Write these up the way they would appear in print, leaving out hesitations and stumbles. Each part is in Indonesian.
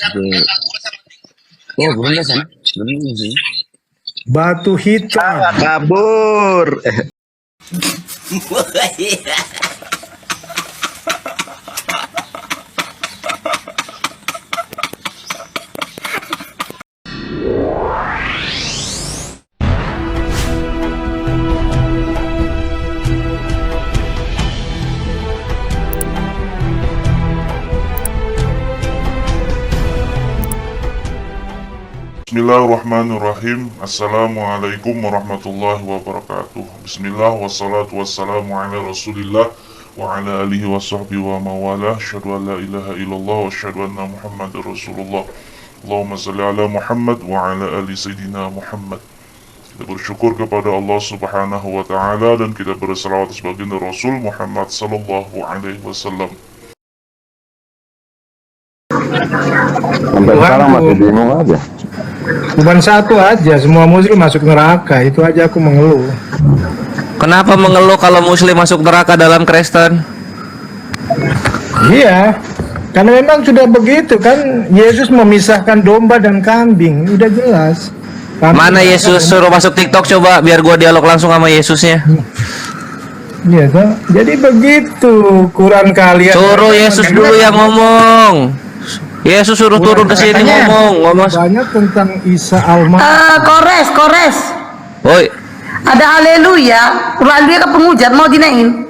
Oh, gurunda sana. Gurunda sih. Batu hitam. Kabur. Bismillahirrahmanirrahim. Assalamualaikum warahmatullahi wabarakatuh. Bismillah wassalatu wassalamu ala rasulillah wa ala alihi wa sahbihi wa mawalah. Asyhadu an la ilaha illallah wa asyhadu anna muhammadar rasulullah. Allahumma salli ala Muhammad wa ala ali sayyidina Muhammad. Kita bersyukur kepada Allah subhanahu wa ta'ala dan kita berselawat sebagai Rasul Muhammad sallallahu alaihi wasallam. Sampai sekarang masih bingung aja. Cuma satu aja, semua muslim masuk neraka. Itu aja aku mengeluh. Kenapa mengeluh kalau muslim masuk neraka dalam Kristen? Iya, karena memang sudah begitu kan. Yesus memisahkan domba dan kambing. Udah jelas. Mana Yesus suruh masuk TikTok coba biar gua dialog langsung sama Yesusnya. Iya kan? Jadi begitu. Quran kalian Suruh Yesus dulu yang ngomong. Yesus suruh turun ke sini ngomong. Banyak tentang Isa Kores. Woi, Ada haleluya. Haleluya ke penghujat mau dinain.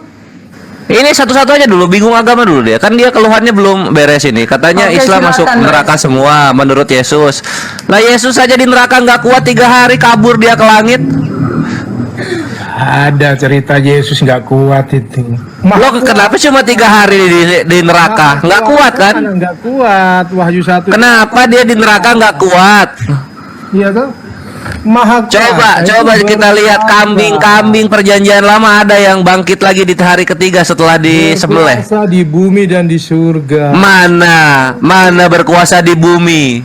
ini satu-satu aja dulu, bingung agama dulu dia. Kan dia keluhannya belum beres ini. Katanya Oke, Islam masuk silakan, neraka semua menurut Yesus. Lah Yesus aja di neraka nggak kuat 3 hari kabur dia ke langit. Ada cerita Yesus nggak kuat itu. Lo kenapa cuma 3 hari di neraka? Nggak kuat kan? Nggak kuat. Wahyu 1. Kenapa dia di neraka nggak kuat? Iya tuh. Maha kuasa. Coba kita lihat kambing-kambing perjanjian lama ada yang bangkit lagi di hari ketiga setelah disembelih. Berkuasa di bumi dan di surga. Mana berkuasa di bumi?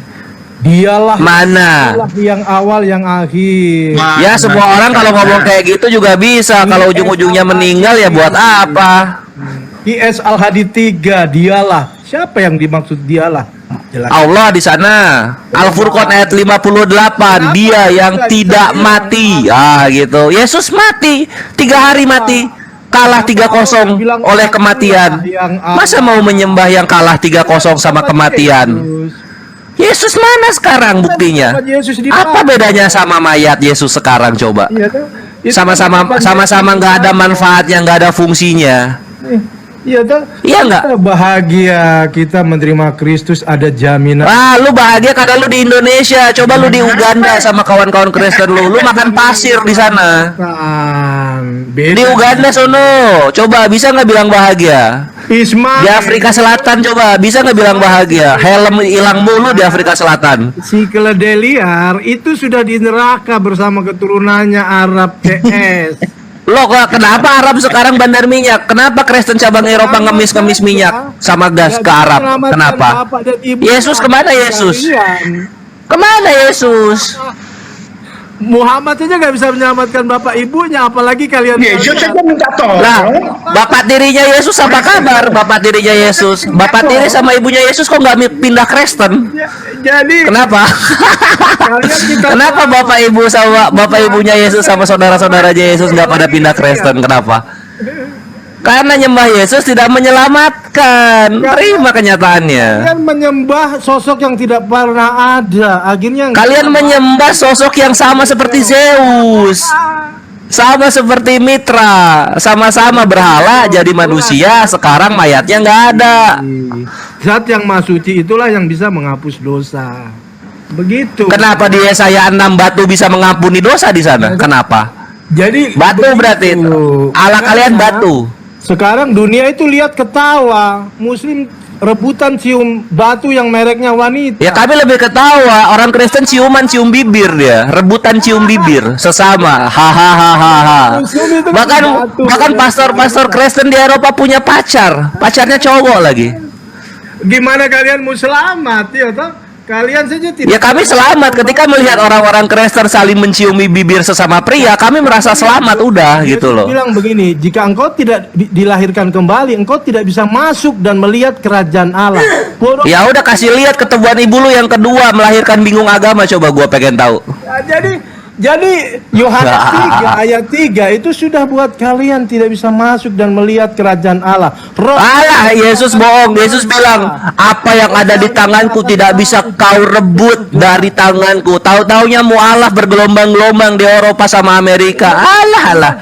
Dialah Mana? yang awal yang akhir. Ya semua orang kalau ngomong kayak gitu juga bisa. Kalau ujung-ujungnya meninggal ya buat apa? IS Al-Hadi 3, dialah. Siapa yang dimaksud dialah? Jelas. Allah di sana. Al-Furqan ayat 58, dia yang tidak mati. Ah gitu. Yesus mati 3 hari mati. Kalah 3-0 oleh kematian. Masa mau menyembah yang kalah 3-0 sama kematian? Yesus mana sekarang buktinya? Apa bedanya sama mayat Yesus sekarang coba? Sama-sama nggak ada manfaatnya, nggak ada fungsinya. Iya tuh. Iya nggak? Kita bahagia kita menerima Kristus, ada jaminan. Ah, lu bahagia karena lu di Indonesia. Coba lu di Uganda sama kawan-kawan Kristen lu makan pasir di sana. Di Uganda sono, coba bisa nggak bilang bahagia? Ismail. Di Afrika Selatan coba bisa nggak bilang bahagia? Helm hilang mulu di Afrika Selatan. Si keledai liar itu sudah di neraka bersama keturunannya Arab CS. Loh, kenapa Arab sekarang bandar minyak? Kenapa Kristen cabang Eropa ngemis-ngemis minyak sama gas ke Arab? Kenapa? Yesus kemana Yesus? Kemana Yesus? Muhammad aja nggak bisa menyelamatkan bapak ibunya, apalagi kalian. Yesus aja minta tolong. Lah, bapak tirinya Yesus apa kabar? Bapak tirinya Yesus, bapak tiri sama ibunya Yesus kok nggak pindah Kristen? Jadi Kenapa? Kenapa bapak ibu sama bapak ibunya Yesus sama saudara-saudaranya Yesus nggak pada pindah Kristen? Kenapa? Karena nyembah Yesus tidak menyelamatkan. Terima kenyataannya. Kalian menyembah sosok yang tidak pernah ada. Akhirnya Kalian menyembah sosok yang sama seperti Zeus, sama seperti Mitra, sama-sama berhala jadi manusia. Sekarang mayatnya nggak ada. Zat yang maha suci itulah yang bisa menghapus dosa. Begitu. Kenapa di Yesaya 6 batu bisa mengampuni dosa di sana? Kenapa? Jadi Batu berarti itu. Allah kalian batu. Sekarang dunia itu lihat ketawa. Muslim rebutan cium batu yang mereknya wanita. Ya kami lebih ketawa. Orang Kristen ciuman cium bibir dia, rebutan cium bibir sesama. Hahaha. Bahkan pastor-pastor Kristen di Eropa punya pacarnya cowok lagi. Gimana kalian mau selamat ya toh? Kalian saja tidak. Ya kami selamat ketika melihat orang-orang Kristen saling menciumi bibir sesama pria, kami merasa selamat udah gitu loh. Bilang begini, jika engkau tidak dilahirkan kembali, engkau tidak bisa masuk dan melihat kerajaan Allah. Ya udah kasih lihat ketemuan ibu lu yang kedua melahirkan bingung agama, coba gua pengen tahu. Ya, jadi Yohanes 3 ayat 3 itu sudah buat kalian tidak bisa masuk dan melihat kerajaan Allah. Alah, Yesus bohong. Yesus bilang, apa yang ada di tanganku tidak bisa kau rebut dari tanganku. Tahu-taunya mualaf bergelombang-gelombang di Eropa sama Amerika. Alah.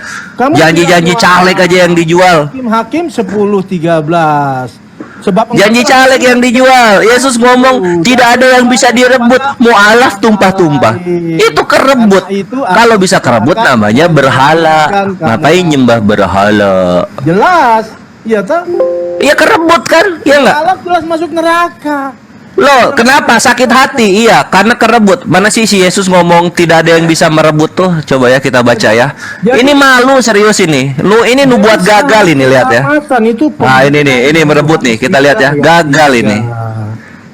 Janji-janji caleg aja yang dijual. Hakim 10:13. Sebab Janji caleg yang dijual. Yesus ngomong tidak ada yang bisa direbut. Mualaf tumpah-tumpah. Itu kerebut. Kalau bisa kerebut namanya berhala. Ngapain nyembah berhala? Jelas. Iya toh? Iya kerebut kan? Iya nggak? Allah jelas masuk neraka. Loh, kenapa sakit hati? Iya, karena kerebut. Mana sih si Yesus ngomong tidak ada yang bisa merebut tuh? Coba ya kita baca ya. Ini malu serius ini. Lu ini buat gagal ini, lihat ya. Nah, ini merebut nih. Kita lihat ya. Gagal ini.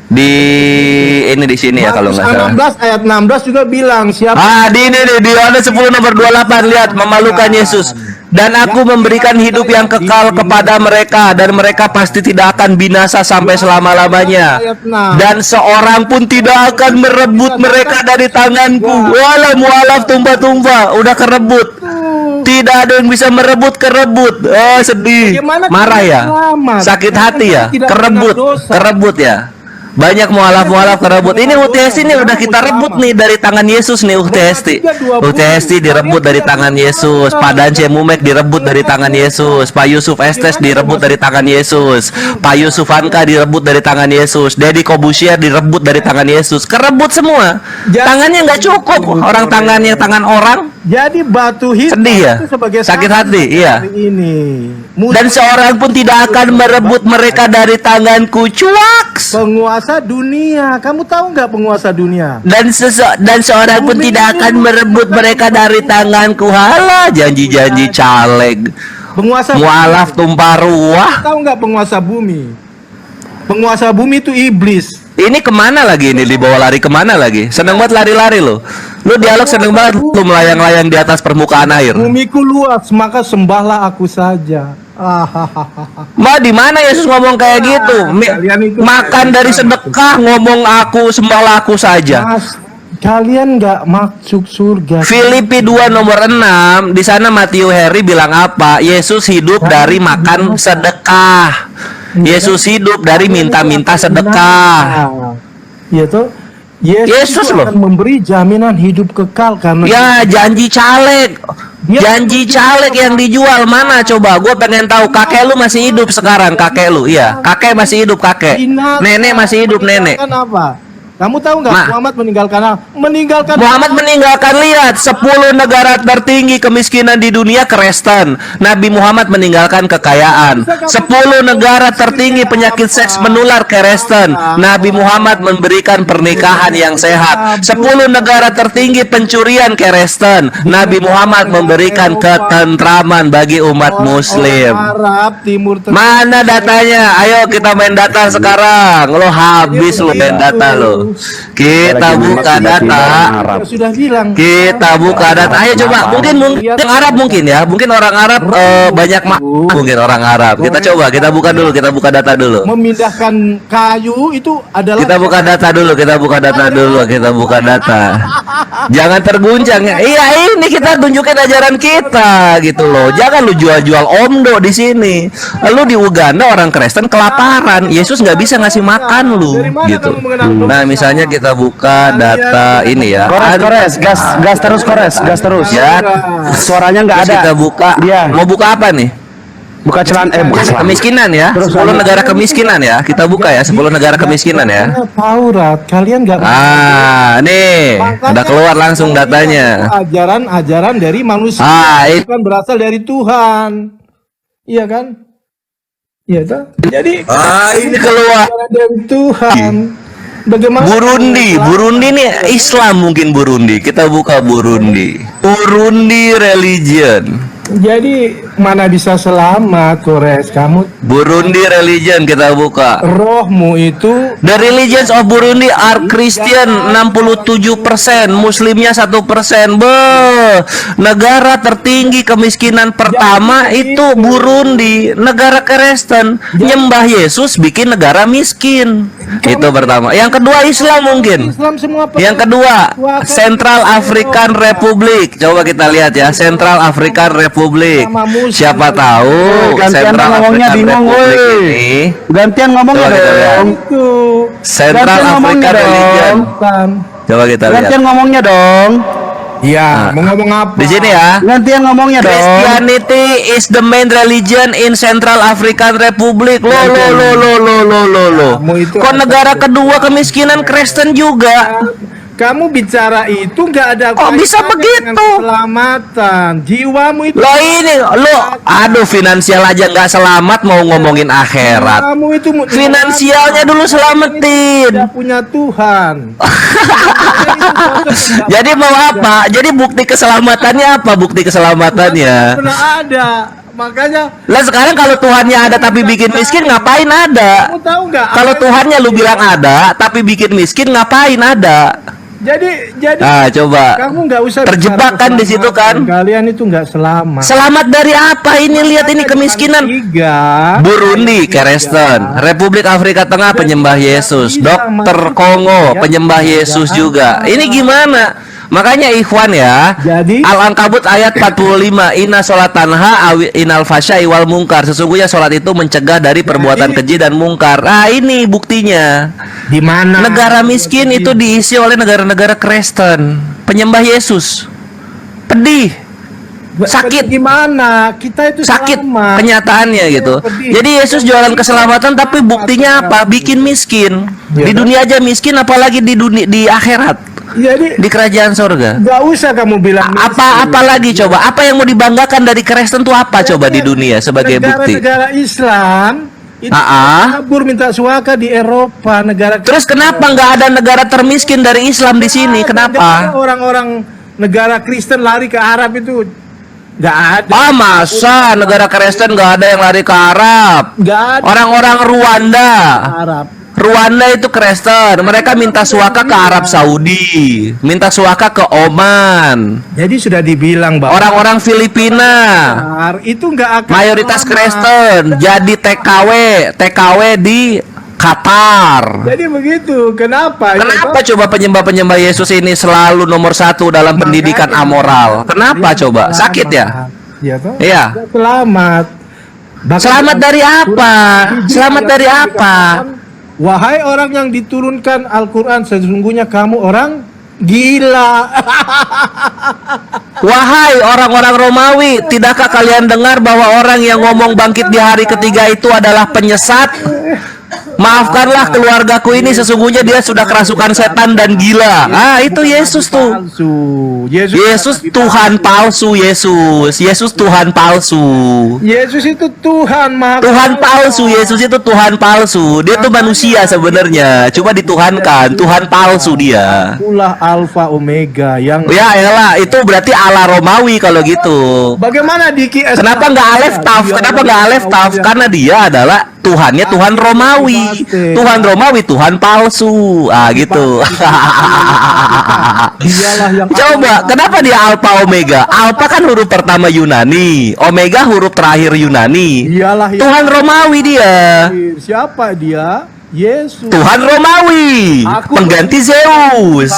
Di sini ya kalau nggak salah. 16 ayat 16 juga bilang siapa. Di Yohanes 10 nomor 28, lihat memalukan Yesus. Dan aku memberikan hidup yang kekal kepada mereka, dan mereka pasti tidak akan binasa sampai selama-lamanya. Dan seorang pun tidak akan merebut mereka dari tanganku. Walah mualaf tumpah-tumpah, udah kerebut. Tidak ada yang bisa merebut, kerebut. Oh sedih, marah ya, sakit hati ya, kerebut ya. Banyak mualaf-mualaf kerebut. Ini UTST ini udah kita rebut nih dari tangan Yesus nih UTST direbut dari tangan Yesus. Pak Dance Mumek direbut dari tangan Yesus. Pak Yusuf Estes direbut dari tangan Yesus. Pak Yusuf Anka direbut dari tangan Yesus. Deddy Kobusier direbut dari tangan Yesus. Kerebut semua. Tangannya nggak cukup. Orang tangannya tangan orang. Jadi batu hitam sedih ya, sakit hati, iya. Dan seorang pun tidak akan merebut mereka dari tanganku. Cuaks. Penguasa dunia, kamu tahu nggak penguasa dunia? Dan seorang pun tidak akan merebut mereka dari tanganku. Halah, janji-janji caleg. Penguasa mualaf tumpah ruah. Tahu nggak penguasa bumi? Penguasa bumi itu iblis. Ini kemana lagi ini, dibawa lari kemana lagi? Seneng banget lari-lari lo. Lu dialog seneng banget lu melayang-layang di atas permukaan air. Bumiku luas, maka sembahlah aku saja. Di mana Yesus ngomong kayak gitu? Makan dari sedekah ngomong aku sembahlah aku saja. Kalian nggak masuk surga. Filipi 2 nomor 6, di sana Matthew Henry bilang apa? Yesus hidup dari makan sedekah. Yesus hidup dari minta-minta sedekah. Ya toh? Yesus loh akan memberi jaminan hidup kekal karena ya janji caleg. Janji caleg yang dijual mana coba? Gue pengen tahu. Kakek lu masih hidup sekarang, kakek lu. Iya, kakek masih hidup, kakek. Nenek masih hidup, nenek. Kenapa? Kamu tahu nggak Muhammad meninggalkan meninggalkan lihat 10 negara tertinggi kemiskinan di dunia Kristen. Nabi Muhammad meninggalkan kekayaan. 10 negara tertinggi penyakit seks menular Kristen. Nabi Muhammad memberikan pernikahan yang sehat. 10 negara tertinggi pencurian Kristen. Nabi Muhammad memberikan ketentraman bagi umat muslim. Mana datanya? Ayo kita main data sekarang. Lo habis lo main data lo. Kita buka data. Sudah bilang. Kita buka data. Ayo coba. Mungkin Arab mungkin ya. Mungkin orang Arab banyak mungkin orang Arab. Kita coba. Kita buka dulu. Kita buka data dulu. Memindahkan kayu itu adalah. Kita buka data dulu. Kita buka data dulu. Kita buka data. Jangan terguncang ya. Iya ini kita tunjukin ajaran kita gitu loh. Jangan lu jual-jual omdo di sini. Lu di Uganda orang Kristen kelaparan. Yesus nggak bisa ngasih makan lu gitu. Nah misalnya kita buka data ini ya. Kores, gas terus ya. Suaranya nggak ada. Kita buka. Mau buka apa nih? Buka celana, buka celana. Kemiskinan ya. 10 negara kemiskinan ya. Kita buka ya 10 negara kemiskinan ya. Taurat, kalian nggak. Nih, udah keluar langsung datanya. Ajaran dari manusia. Itu kan berasal dari Tuhan. Iya kan? Iya toh? Jadi ini keluar dari Tuhan. Bagaimana Burundi nih Islam mungkin Burundi. Kita buka Burundi religion. Jadi mana bisa selamat, Kores. Kamu Burundi religion kita buka. rohmu itu The religions of Burundi are Christian 67%, Muslimnya 1%. Negara tertinggi kemiskinan pertama itu Burundi, negara Kristen. Nyembah Yesus bikin negara miskin. Itu pertama. Yang kedua Islam mungkin. Islam semua. Yang kedua Central African Republic. Coba kita lihat ya, Central African Republic. Siapa tahu Gantian Central ngomongnya African bingung, Republic woi. ini Gantian ngomongnya Coba kita lihat. dong. Itu Central Gantian ngomongnya African Religion. kan. Coba kita lihat. Gantian ngomongnya dong. Ya, mau ngomong apa? Di sini ya. Gantian ngomongnya dong. Christianity is the main religion in Central African Republic. Lo. Kamu itu Kok negara kedua kemiskinan Kristen juga? Kamu bicara itu nggak ada Kok bisa kaitannya begitu? dengan keselamatan jiwamu itu. Lo ini, aduh finansial aja nggak selamat mau ngomongin akhirat. Kamu itu Finansialnya dulu selamatin. tidak punya Tuhan. Jadi mau apa? Jadi bukti keselamatannya apa? Bukti keselamatannya? Pernah ada. Makanya Lah sekarang kalau Tuhannya ada tapi bikin miskin ngapain ada? kamu tahu nggak? Kalau Tuhannya lu bilang ada tapi bikin miskin ngapain ada? Jadi Ah coba. kamu nggak usah Terjebak bicara kan di situ kan? keselamatan. Kalian itu nggak selamat. Selamat dari apa ini? Lihat ini kemiskinan. Burundi, Kristen, Republik Afrika Tengah penyembah Yesus, Dokter Kongo penyembah Yesus juga. Ini gimana? Makanya ikhwan ya, Jadi- Al-Ankabut ayat 45, Inna sholat tanha inal fasyai wal mungkar. Sesungguhnya sholat itu mencegah dari perbuatan keji dan mungkar. Ah ini buktinya. Di mana? Negara miskin itu diisi oleh negara-negara Kristen, penyembah Yesus. Pedih, sakit. Gimana? Kita itu sakit selamat. kenyataannya gitu. pedih. Jadi Yesus jualan keselamatan tapi buktinya apa? Bikin miskin. Ya, Di dunia aja miskin apalagi di dunia di akhirat, Jadi di kerajaan sorga. nggak usah kamu bilang Apa lagi coba? Apa yang mau dibanggakan dari Kristen tuh apa coba di dunia sebagai bukti? Negara Islam itu kabur minta suaka di Eropa, negara. Terus kenapa nggak ada negara termiskin dari Islam di sini? Kenapa? Orang-orang negara Kristen lari ke Arab itu nggak ada. Ah masa negara Kristen nggak ada yang lari ke Arab? Nggak ada Orang-orang Rwanda. Arab. Rwanda itu Kristen, mereka minta suaka ke Arab Saudi, minta suaka ke Oman. Jadi sudah dibilang bahwa Orang-orang Filipina, itu nggak akan mayoritas selamat. Kristen, jadi TKW di Qatar. Jadi begitu. Kenapa? Kenapa coba penyembah-penyembah Yesus ini selalu nomor satu dalam pendidikan amoral? Kenapa coba? Sakit ya? Iya toh? Iya. Nggak selamat. Bahkan Selamat dari apa? Selamat dari apa? Wahai orang yang diturunkan Al-Quran, sesungguhnya kamu orang gila. Wahai orang-orang Romawi, tidakkah kalian dengar bahwa orang yang ngomong bangkit di hari ketiga itu adalah penyesat? Maafkanlah keluargaku ini, sesungguhnya dia sudah kerasukan setan dan gila. Ah, itu Yesus tuh. Palsu. Yesus Tuhan palsu, Yesus Tuhan palsu. Yesus itu Tuhan Maha Tuhan palsu, Yesus itu Tuhan palsu. Dia tuh manusia sebenarnya, cuma dituhankan. Tuhan palsu dia. Itulah Alfa Omega yang Ya elah, itu berarti ala Romawi kalau gitu. bagaimana Diki S. Kenapa nggak Alef Taf? Kenapa nggak Alef Taf? Karena dia adalah Tuhannya Tuhan Romawi. Tuhan Romawi, Tuhan palsu. Ah gitu. Dialah yang Coba, kenapa dia Alpha Omega? Alpha kan huruf pertama Yunani, Omega huruf terakhir Yunani. Dialah yang Tuhan Romawi dia. siapa dia? Yesus. Tuhan Romawi, pengganti Zeus.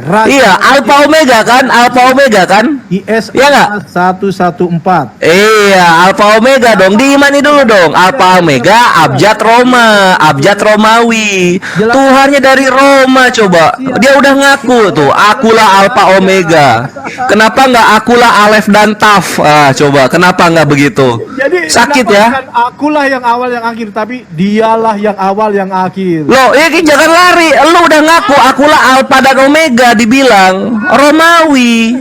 Iya, Alpha Omega kan? Alpha Omega kan? IS Iya nggak? 114. Iya, Alpha Omega dong. Diimani dulu dong. Alpha Omega, abjad Roma, abjad Romawi. Tuhannya dari Roma coba. Dia udah ngaku tuh, akulah Alpha Omega. Kenapa nggak akulah Alef dan Taf? Ah, coba. Kenapa nggak begitu? Jadi Sakit kenapa ya? bukan akulah yang awal yang akhir, tapi dialah yang awal yang akhir. Loh, ini jangan lari. Lu udah ngaku akulah Alpha dan Omega, dibilang Romawi.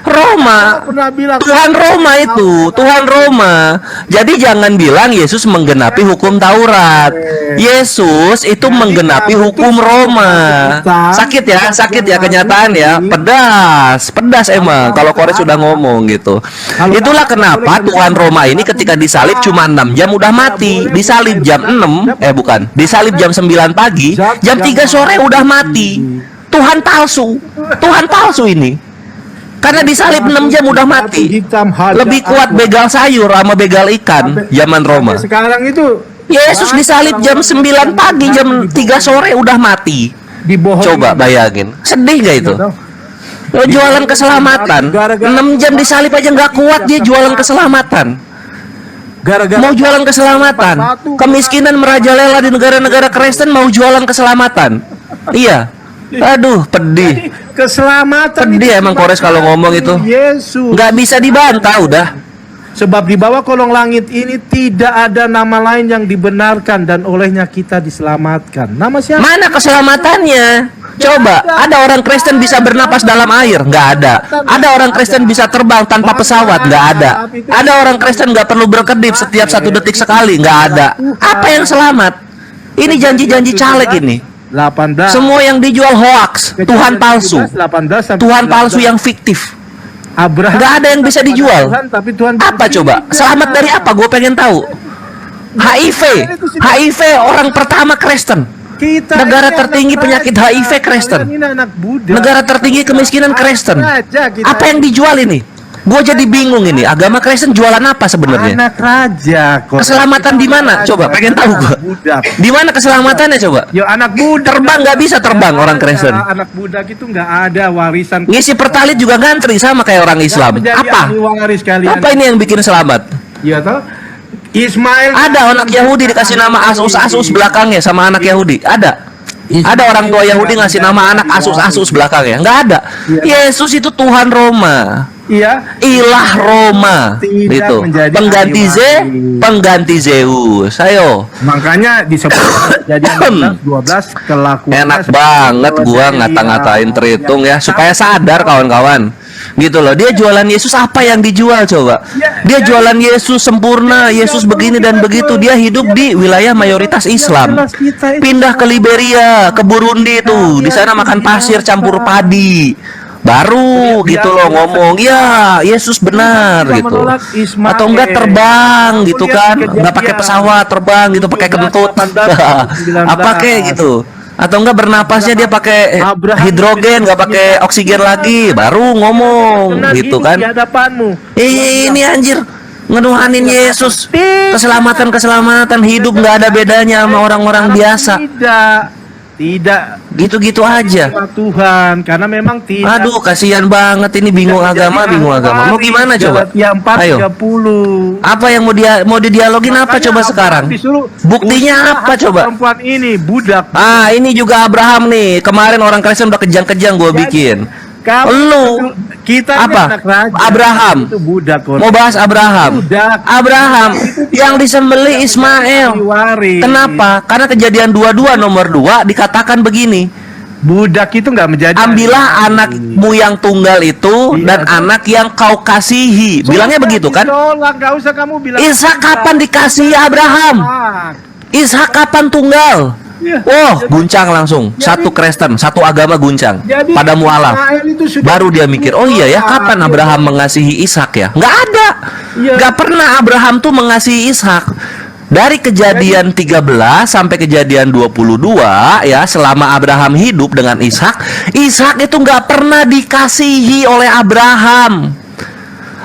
Roma. Pernah bilang Tuhan Roma itu, Tuhan Roma. Jadi jangan bilang Yesus menggenapi hukum Taurat. Yesus itu menggenapi hukum Roma. Sakit ya kenyataan ya. Pedas emang kalau Kores sudah ngomong gitu. Itulah kenapa Tuhan Roma ini ketika disalib cuma 6 jam udah mati. Disalib jam 6, bukan. Disalib jam 9 pagi, jam 3 sore udah mati. Tuhan palsu ini. Karena disalib 6 jam udah mati. Lebih kuat begal sayur sama begal ikan zaman Roma. Sekarang itu Yesus disalib jam 9 pagi, jam 3 sore udah mati. dibohongi. Coba bayangin. Sedih gak itu? Lo jualan keselamatan 6 jam disalib aja nggak kuat, dia jualan keselamatan. Mau jualan keselamatan. Kemiskinan merajalela di negara-negara Kristen, mau jualan keselamatan. Iya. Aduh, pedih. Keselamatan Pedih emang Kores kalau ngomong itu. Yesus. Nggak bisa dibantah udah. Sebab di bawah kolong langit ini tidak ada nama lain yang dibenarkan dan olehnya kita diselamatkan. Nama siapa? Mana keselamatannya? Coba, ada orang Kristen bisa bernapas dalam air? Nggak ada. Ada orang Kristen bisa terbang tanpa pesawat? Nggak ada. Ada orang Kristen nggak perlu berkedip setiap 1 detik sekali? Nggak ada. Apa yang selamat? Ini janji-janji caleg ini. 18. Semua yang dijual hoax, Tuhan palsu. 18 sampai Tuhan 19. palsu yang fiktif. Abraham Nggak ada yang bisa dijual. Tuhan, tapi Tuhan Apa coba? Selamat dari apa? Gue pengen tahu. HIV orang pertama Kristen. Kita Negara ini tertinggi anak penyakit raja. HIV Kristen. Kalian ini anak Buddha. Negara tertinggi kemiskinan Kristen. Raja kita. Apa yang dijual ini? Gue jadi bingung ini. Agama Kristen jualan apa sebenarnya? Anak raja kok. Keselamatan di mana? Coba pengen tahu gue. Di mana keselamatannya coba? Yo anak Buddha. Terbang nggak bisa terbang orang Kristen. Anak Buddha itu nggak ada warisan. Ngisi pertalit juga ngantri sama kayak orang Islam. Menjadi Apa? ahli waris kalian. Apa ini yang bikin selamat? Iya toh? Ismail Ada anak Yahudi dikasih nama Asus belakangnya sama anak Yahudi. Ada orang tua Yahudi ngasih nama anak Asus belakangnya. Nggak ada. Yesus itu Tuhan Roma. Iya. Ilah Roma. Tidak Itu menjadi pengganti ahli waris. pengganti Zeus. Ayo. Makanya disebut jadi 12 kelakuan. Enak banget gua ngata-ngatain Tritung ya supaya sadar kawan-kawan. Gitu loh. Dia jualan Yesus, apa yang dijual coba? Dia jualan Yesus sempurna, Yesus begini dan begitu. Dia hidup di wilayah mayoritas Islam. Pindah ke Liberia, ke Burundi tuh. Di sana makan pasir campur padi. Baru gitu loh ngomong, ya Yesus benar gitu. Atau enggak terbang gitu kan, enggak pakai pesawat terbang gitu, pakai kentut. Apa kayak gitu. Atau enggak bernapasnya dia pakai hidrogen, enggak pakai oksigen lagi, baru ngomong gitu kan. Di hadapanmu. Ini anjir ngenuhanin Yesus, keselamatan hidup nggak ada bedanya sama orang-orang biasa. Tidak Gitu-gitu aja. Tuhan, karena memang tidak. Aduh, kasihan banget ini, bingung agama. Mau gimana coba? Ya 4, Ayo. 30. Apa yang mau didialogin apa coba sekarang? Buktinya apa coba? Perempuan ini budak. Ini juga Abraham nih. Kemarin orang Kristen udah kejang-kejang gue bikin. Lu kita apa? anak raja, Abraham. itu budak. Mau bahas Abraham. Abraham yang disembelih Ismail. Kenapa? Karena Kejadian 22 nomor 2 dikatakan begini. Budak itu nggak menjadi. Ambillah anakmu yang tunggal itu dan anak yang kau kasihi. Bilangnya begitu kan? Nggak usah kamu bilang. Ishak kapan dikasihi Abraham? Ishak kapan tunggal? Guncang langsung. Satu Kristen, satu agama guncang. Pada mualaf. Baru dia mikir, oh iya ya, kapan Abraham mengasihi Ishak ya? Nggak ada. Nggak pernah Abraham tuh mengasihi Ishak. Dari Kejadian 13 sampai Kejadian 22 ya, selama Abraham hidup dengan Ishak, Ishak itu nggak pernah dikasihi oleh Abraham.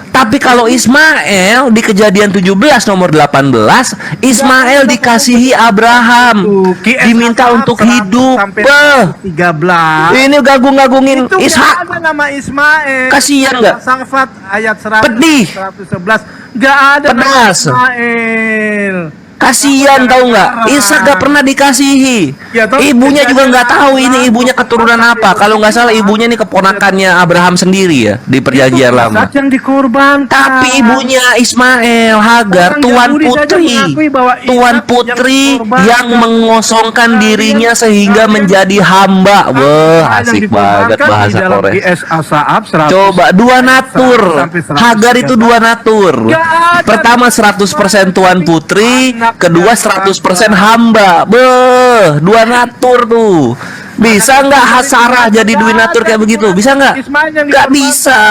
Tapi kalau Ismail di Kejadian 17 nomor 18, Ismail dikasihi Abraham, diminta untuk hidup. 13. Ini gagung-gagungin Ishak. Ada nama Ismail. Kasihan nggak? Safat ayat 100, Pedih. 111. Nggak ada nama Pedas. Ismail. Kasihan tahu nggak? Ishak gak pernah dikasihi. Ya, tahu, Ibunya juga nggak tahu ini Abraham. ibunya keturunan apa. Kalau nggak salah ibunya ini keponakannya Abraham sendiri ya di perjanjian lama. Ishak yang dikorbankan. Tapi ibunya Ismail, Hagar, Orang tuan Yahudi saja putri, mengakui bahwa tuan Ishak putri yang dikorbankan. yang mengosongkan dirinya sehingga menjadi hamba. Wah, asik banget bahasa Korea. GSA Saab 100. Coba dua natur. Sampai 100. Hagar itu dua natur. Nggak ada. Pertama 100% tuan putri, kedua 100% hamba. Beh, dua natur tuh. Bisa nggak Sarah jadi dua natur kayak begitu? Bisa nggak? Ismail yang Nggak dikorbankan. bisa.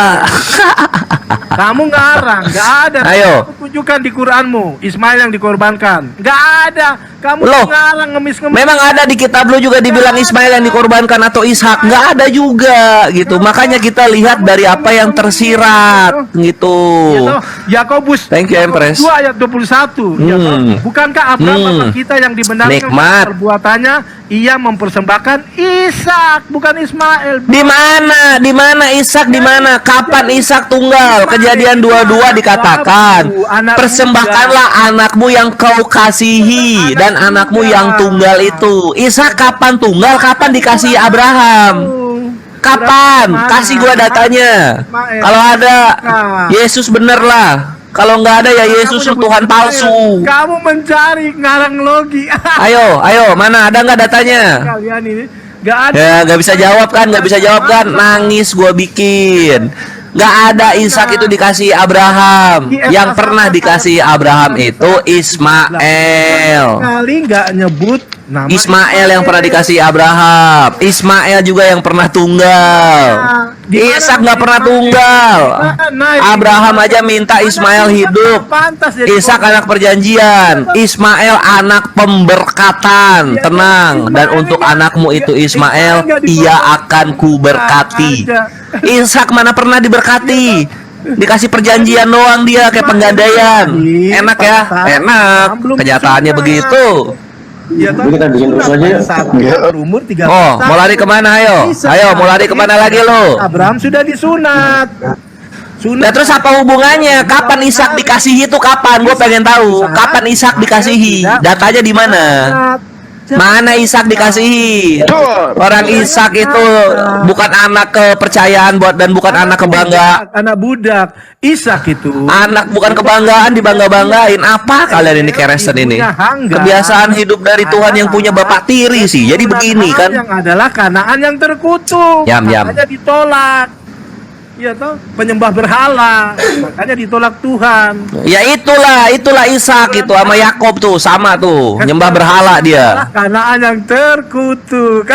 Kamu ngarang, nggak ada. Ayo. Kamu tunjukkan di Quranmu Ismail yang dikorbankan. Nggak ada. Kamu Loh, ngarang ngemis-ngemis. Memang ada di kitab lu juga dibilang Ismail yang dikorbankan atau Ishak. Nggak ada juga gitu. Makanya kita lihat dari apa yang tersirat gitu. Yakobus Thank you, Empress. 2 ayat 21. Ya toh? Bukankah Abraham bapak kita yang dibenarkan Nikmat. perbuatannya ia mempersembahkan Ishak bukan Ismail. Di mana? Di mana Ishak? Di mana? Kapan Ishak tunggal? Kejadian 22 dikatakan, persembahkanlah anakmu yang kau kasihi dan anakmu yang tunggal itu. Ishak kapan tunggal? Kapan dikasihi Abraham? Kapan? Kasih gua datanya. Kalau ada, Yesus bener lah. Kalau nggak ada ya Yesus Tuhan palsu. Kamu mencari ngarang logi. Ayo, mana? Ada nggak datanya? Kalian ini nggak ada. Ya, nggak bisa jawab kan? Nggak bisa jawab kan? Nangis gua bikin. Nggak ada Ishak itu dikasih Abraham. Yang pernah dikasih Abraham itu Ismail. Kali nggak nyebut nama Ismail yang pernah dikasih Abraham. Ismail juga yang pernah tunggal. Ishak nggak pernah tunggal. Abraham aja minta Ismail hidup. Ishak anak perjanjian, Ismail anak pemberkatan. Tenang, dan untuk anakmu itu Ismail, ia akan kuberkati. Ishak mana pernah diberkati? Dikasih perjanjian doang dia kayak penggandaian. Enak ya? Enak. Kenyataannya begitu. Ya, Kita bikin terus aja ya. Berumur 3 Oh, mau lari kemana? Ayo, mau lari kemana lagi lo? Abraham sudah disunat. Nah terus apa hubungannya? Kapan Ishak dikasihi itu kapan? Gue pengen tahu. Kapan Ishak dikasihi? Datanya di mana? Mana Ishak dikasihi? Orang Ishak itu bukan anak kepercayaan dan bukan anak kebanggaan. Anak budak. Ishak itu Anak bukan kebanggaan dibangga-banggain. Apa kalian ini Kristen ini? Kebiasaan hidup dari Tuhan yang punya bapak tiri sih. Jadi begini kan? Yang adalah Kanaan yang terkutuk. Yam. Makanya ditolak. Ya toh, penyembah berhala. Makanya ditolak Tuhan. Ya itulah Ishak itu sama Yakob tuh sama tuh nyembah berhala dia. Kanaan yang terkutuk.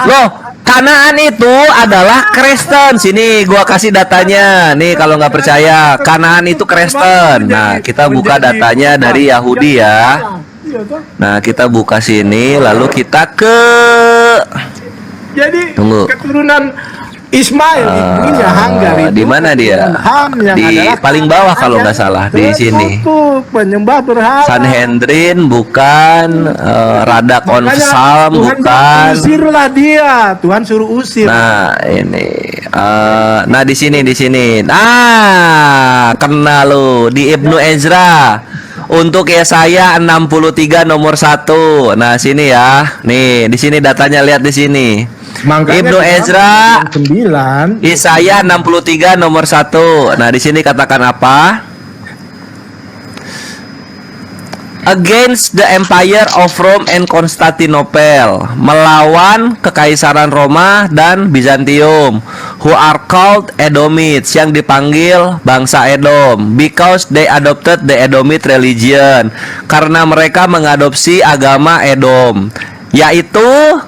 Loh, Kanaan itu adalah Kristen. Sini gua kasih datanya. Nih kalau nggak percaya, Kanaan itu Kristen. Nah, kita buka datanya dari Yahudi ya. Nah, kita buka sini lalu kita ke Jadi Tunggu. keturunan Ismail ibunya Hagar itu di mana dia? Ham yang Di adalah paling bawah kalau yang nggak salah di sini. terkutuk, penyembah berhala. Sanhedrin bukan, Radak on Makanya Psalm Tuhan bukan. usirlah dia. Tuhan suruh usir. Nah ini, nah di sini. Nah, kena lo di Ibnu Ezra. Untuk Yesaya 63 nomor 1. Nah sini ya, nih di sini datanya lihat di sini. Makanya Ibnu di Ezra 9 Yesaya 63 nomor 1. Nah, di sini katakan apa? Against the empire of Rome and Constantinople, melawan kekaisaran Roma dan Bizantium, who are called Edomites, yang dipanggil bangsa Edom, because they adopted the Edomite religion, karena mereka mengadopsi agama Edom, yaitu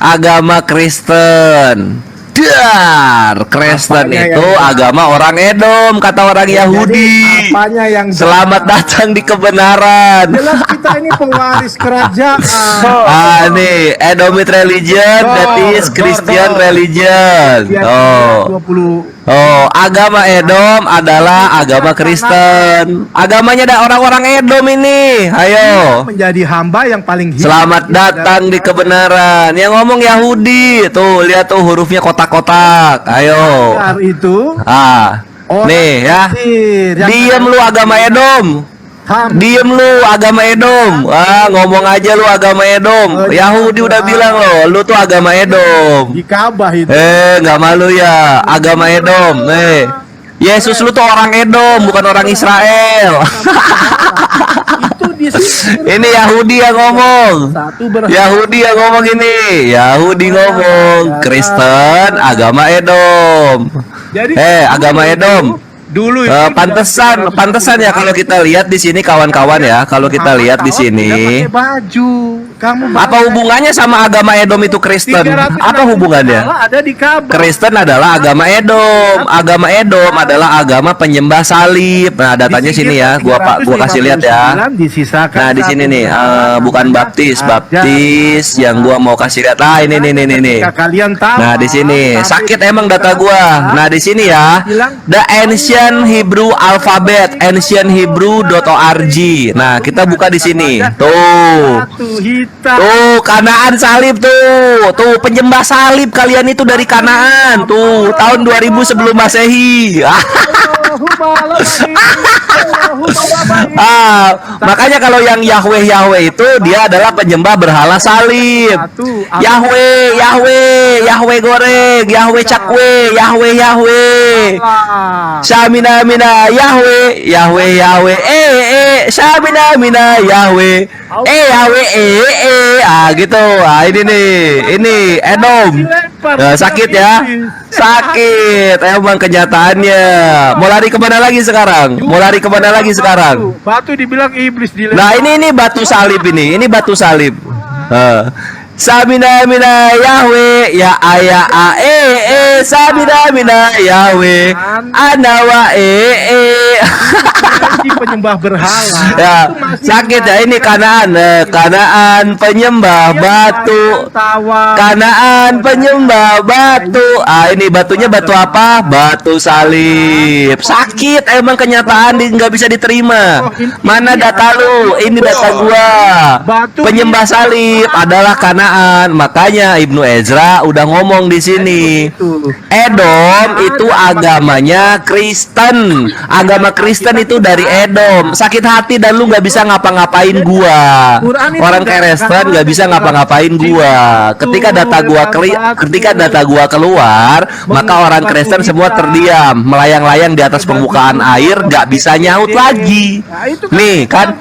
agama Kristen. Dar, Kristen itu agama orang Edom, kata orang Yahudi. apanya yang Selamat datang di kebenaran. jelas kita ini pewaris kerajaan. Nih, Edomite religion, that is Christian religion. Agama Edom adalah agama Kristen. Agamanya ada orang-orang Edom ini. Ayo. Menjadi hamba yang paling hidup. Selamat datang di kebenaran. Yang ngomong Yahudi. Tuh, lihat tuh hurufnya kotak-kotak. Ayo. Itu Nih ya. yang Diam lu agama Edom. Diem lu, agama Edom. Ngomong aja lu agama Edom. Yahudi udah bilang lu tuh agama Edom. Di Ka'bah itu. Nggak malu ya, agama Edom. Yesus lu tuh orang Edom, bukan orang Israel. Itu di sini. Ini Yahudi yang ngomong. Yahudi yang ngomong ini. Yahudi ngomong, Kristen agama Edom. Agama Edom. Dulu pantesan ya kalau kita lihat di sini kawan-kawan ya, kalau kita lihat di sini. Baju. Kamu apa hubungannya sama agama Edom itu Kristen? Apa hubungannya? Ada di Ka'bah. Kristen adalah agama Edom. Agama Edom adalah agama penyembah salib. Nah, datanya sini ya. Gua kasih lihat ya. Nah, di sini nih, bukan baptis yang gua mau kasih lihat. Ini nih. Nah, di sini sakit emang data gua. Nah, di sini ya. The Ancient Hebrew Alphabet, ancienthebrew.org. Nah, kita buka di sini. Tuh, Kanaan salib tuh penyembah salib kalian itu dari Kanaan tuh tahun 2000 sebelum Masehi. Makanya kalau yang Yahweh itu dia adalah penyembah berhala salib. Yahweh goreng, Yahweh cakwe, Yahweh. Syamina Yahweh, Syamina Yahweh. Yahweh gitu. Ini Edom. Sakit ya. Sakit emang kenyataannya. Mau lari kemana lagi sekarang? Batu dibilang iblis dilempar. Nah, ini batu salib ini. Ini batu salib. Samina Yahweh ya ayah Samina Yahweh anawa penyembah berhala. Ya, sakit ya ini Kanaan penyembah batu. Kanaan penyembah batu. Ini batunya batu apa? Batu salib. Sakit emang kenyataan nggak bisa diterima. Mana data lu? Ini data gua. Penyembah salib adalah Kanaan. Makanya Ibnu Ezra udah ngomong di sini. Edom itu agamanya Kristen. Agama Kristen itu dari Edom. Sakit hati dan lu nggak bisa ngapa-ngapain gua. Orang Kristen nggak bisa ngapa-ngapain gua. Ketika data gua keluar, maka orang Kristen semua terdiam, melayang-layang di atas permukaan air, nggak bisa nyaut lagi. Nih kan,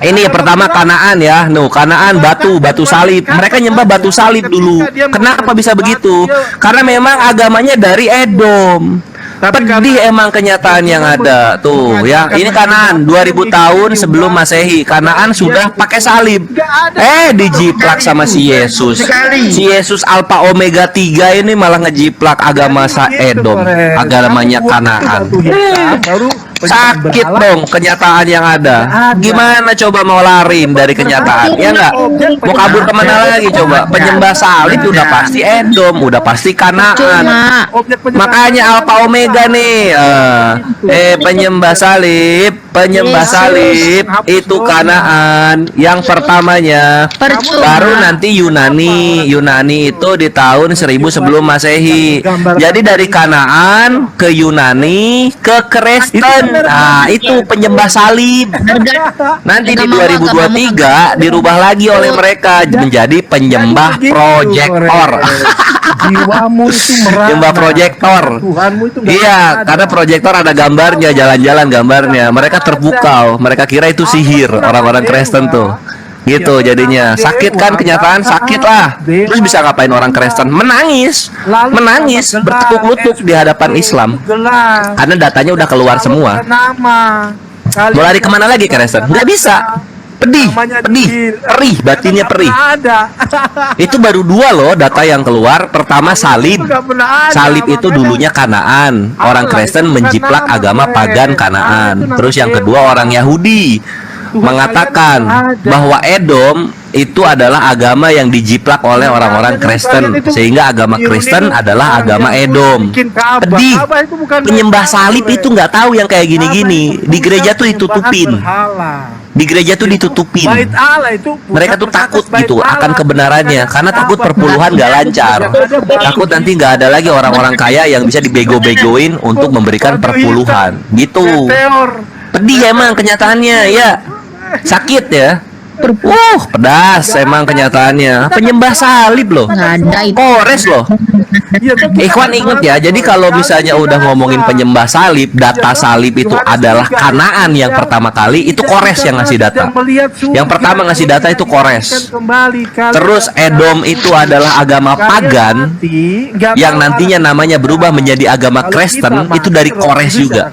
ini pertama Kanaan ya. Kanaan batu salib. Mereka nyembah batu salib dulu. Kenapa bisa begitu? Karena memang agamanya dari Edom. Pedih emang kenyataan yang ada tuh ya. Ini Kanaan 2000 tahun sebelum Masehi. Kanaan sudah pakai salib. Dijiplak sama si Yesus. Si Yesus Alpha Omega 3 ini malah ngejiplak agama Edom, agamanya Kanaan. Sakit dong kenyataan yang ada. Gimana coba mau lari dari kenyataan? Ya enggak? Mau kabur kemana lagi coba? Penyembah salib udah pasti Edom, udah pasti Kanaan. Makanya Alpha Omega nih. Penyembah salib itu Kanaan yang pertamanya. Baru nanti Yunani itu di tahun 1000 sebelum Masehi. Jadi dari Kanaan ke Yunani ke Kristen. Nah, itu penyembah salib. Nanti di 2023 dirubah lagi oleh mereka menjadi penyembah proyektor. Jiwamu itu merana. Penyembah proyektor. Iya, karena proyektor ada gambarnya, jalan-jalan gambarnya. Mereka terpukau, mereka kira itu sihir orang-orang Kristen tuh. Gitu jadinya. Sakit kan kenyataan, sakit lah. Terus bisa ngapain orang Kristen? Menangis bertekuk lutut di hadapan Islam. Karena datanya udah keluar semua. Mau lari kemana lagi Kristen? Nggak bisa. Pedih, perih, batinnya perih. Itu baru 2 loh data yang keluar. Pertama salib. Salib itu dulunya Kanaan. Orang Kristen menjiplak agama pagan Kanaan. Terus yang kedua orang Yahudi mengatakan bahwa Edom itu adalah agama yang dijiplak oleh orang-orang Kristen, sehingga agama Kristen adalah agama Edom. Pedih. Penyembah salib itu nggak tahu yang kayak gini-gini. Di gereja tuh ditutupin. Mereka tuh takut gitu akan kebenarannya, karena takut perpuluhan nggak lancar. Takut nanti nggak ada lagi orang-orang kaya yang bisa dibego-begoin untuk memberikan perpuluhan gitu. Pedih emang kenyataannya ya. Sakit ya. Pedas emang kenyataannya. Penyembah salib loh. Kores loh. Ikhwan inget ya, jadi kalau misalnya udah ngomongin penyembah salib, data salib itu adalah Kanaan yang pertama kali, itu Kores yang ngasih data. Yang pertama ngasih data itu Kores. Terus Edom itu adalah agama pagan yang nantinya namanya berubah menjadi agama Kristen, itu dari Kores juga.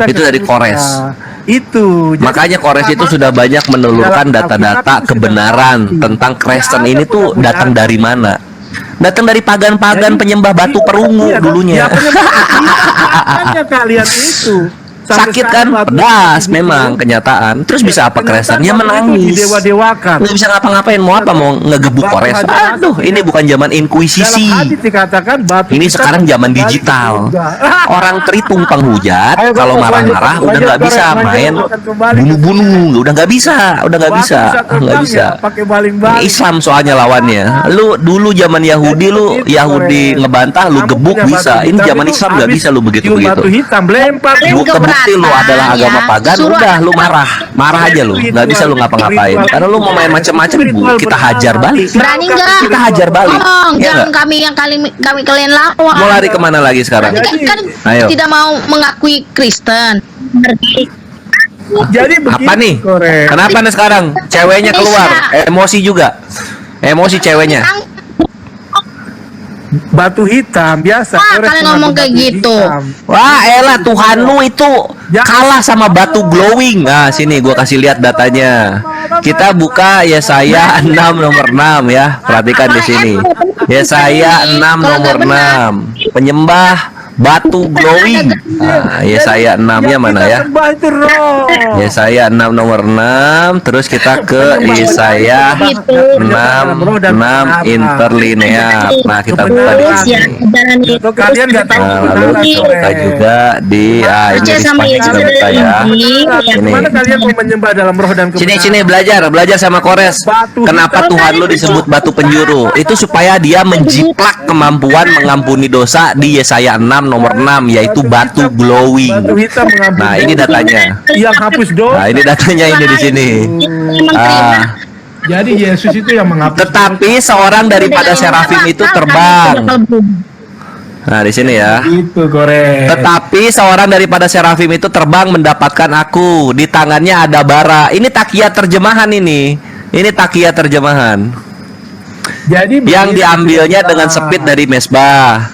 Itu dari Kores. Makanya Kores itu sudah banyak menelurkan data-data kebenaran tentang Kristen ini tuh datang dari mana. Datang dari pagan-pagan penyembah batu perungu dulunya. Kalian itu sakit kan, pedas memang kenyataan. Terus bisa apa Kristen? Ya menangis. Nggak bisa ngapa-ngapain. Mau apa? Mau ngegebuk Kores? Aduh, ini bukan zaman inkuisisi. Ini sekarang zaman digital. Orang terhitung penghujat. Kalau marah-marah udah nggak bisa main bunuh-bunuh. Udah nggak bisa. Udah nggak bisa. Nggak bisa. Islam soalnya lawannya. Lu dulu zaman Yahudi, lu Yahudi ngebantah, lu gebuk bisa. Ini zaman Islam nggak bisa lu begitu-begitu. Bukti lu adalah agama pagan, udah lu marah aja lu, nggak bisa lu ngapa-ngapain karena lu mau main macam-macam, kita hajar balik. Berani nggak? Kita hajar balik. Jangan kami kalian lawan. Mau lari kemana lagi sekarang? Kan Ayo. tidak mau mengakui Kristen. Jadi Apa nih? Kenapa nih sekarang? Ceweknya keluar, emosi juga, emosi ceweknya. Batu hitam biasa. Kalian ngomong kayak gitu. Wah, elah Tuhan lu itu kalah sama batu glowing. Nah, sini gua kasih lihat datanya. Kita buka Yesaya 6 nomor 6 ya. Perhatikan di sini. Yesaya 6 nomor 6. Penyembah batu glowing. Nah, Yesaya 6-nya mana ya? Yesaya 6 nomor 6. Terus kita ke Yesaya 6 interlinear. Nah, kita buka di sini. Kalian nggak tahu. Nah, lalu kita buka juga di ini kita buka ya. Ini. Mana kalian mau menyembah dalam roh dan kebenaran? Sini belajar sama Kores. Kenapa Tuhan lu disebut batu penjuru? Itu supaya dia menjiplak kemampuan mengampuni dosa di Yesaya 6 nomor 6, yaitu batu glowing. Nah, ini datanya. Yang hapus dosa. Nah, ini datanya ini di sini. Jadi Yesus itu yang menghapus. Tetapi seorang daripada serafim itu terbang. Nah, di sini ya. Itu korek. Tetapi seorang daripada serafim itu terbang mendapatkan aku. Di tangannya ada bara. Ini takia terjemahan ini. Ini takia terjemahan. Jadi Yang diambilnya dengan sepit dari mesbah.